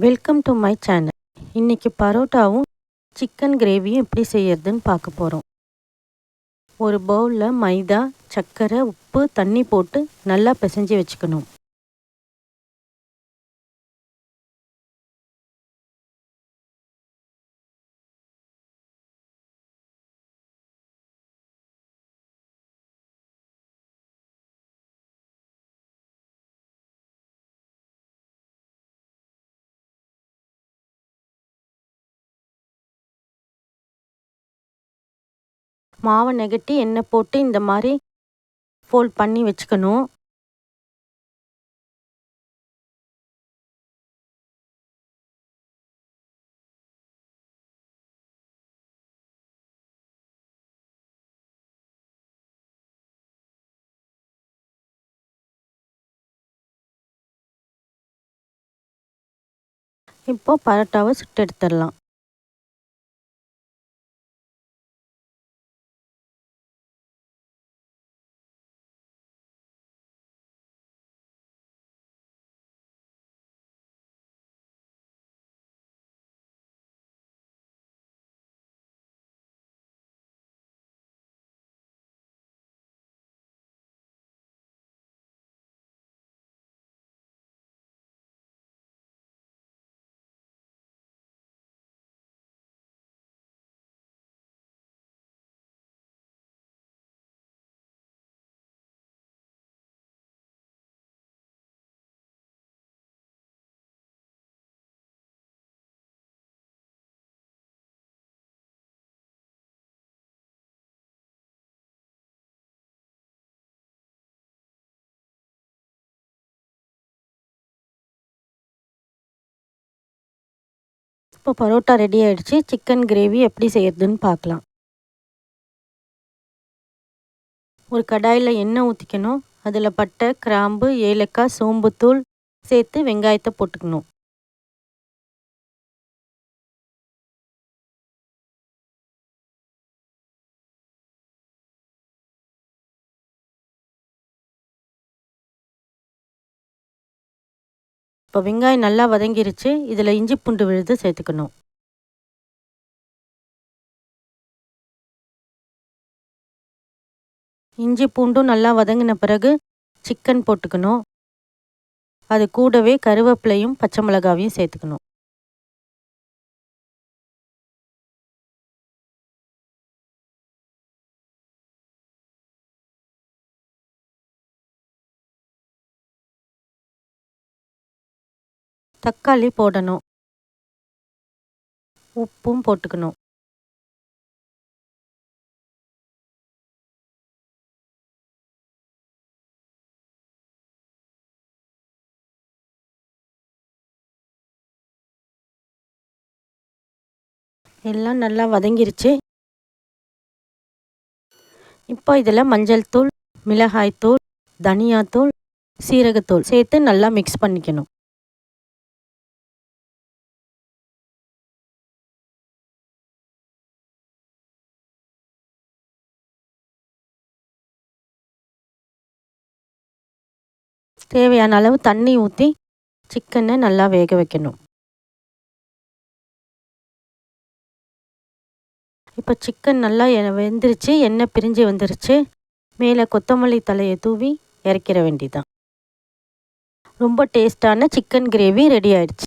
Welcome to my channel. இன்றைக்கி பரோட்டாவும் chicken கிரேவியும் எப்படி செய்யறதுன்னு பார்க்க போகிறோம். ஒரு பவுலில் மைதா, சர்க்கரை, உப்பு, தண்ணி போட்டு நல்லா பிசைஞ்சு வச்சுக்கணும். மாவை நெகட்டி எண்ணெய் போட்டு இந்த மாதிரி ஃபோல்ட் பண்ணி வச்சுக்கணும். இப்போ பரோட்டாவை சுட்டு எடுத்துடலாம். இப்போ பரோட்டா ரெடி ஆகிடுச்சு. சிக்கன் கிரேவி எப்படி செய்யறதுன்னு பார்க்கலாம். ஒரு கடாயில் எண்ணெய் ஊற்றிக்கணும். அதில் பட்டை, கிராம்பு, ஏலக்காய், சோம்புத்தூள் சேர்த்து வெங்காயத்தை போட்டுக்கணும். இப்போ வெங்காயம் நல்லா வதங்கிருச்சு. இதில் இஞ்சி பூண்டு விழுது சேர்த்துக்கணும். இஞ்சி பூண்டும் நல்லா வதங்கின பிறகு சிக்கன் போட்டுக்கணும். அது கூடவே கருவேப்பிலையும் பச்சை மிளகாவையும் சேர்த்துக்கணும். தக்காளி போடணும். உப்பும் போட்டுக்கணும். எல்லாம் நல்லா வதங்கிருச்சு. இப்போ இதில் மஞ்சள் தூள், மிளகாய்த்தூள், தனியாத்தூள், சீரகத்தூள் சேர்த்து நல்லா மிக்ஸ் பண்ணிக்கணும். தேவையான அளவு தண்ணி ஊற்றி சிக்கனை நல்லா வேக வைக்கணும். இப்போ சிக்கன் நல்லா வெந்துருச்சு. எண்ணெய் பிரிஞ்சு வந்துருச்சு. மேலே கொத்தமல்லி தலையை தூவி இறக்கிற வேண்டியதான். ரொம்ப டேஸ்டான சிக்கன் கிரேவி ரெடி ஆயிடுச்சு.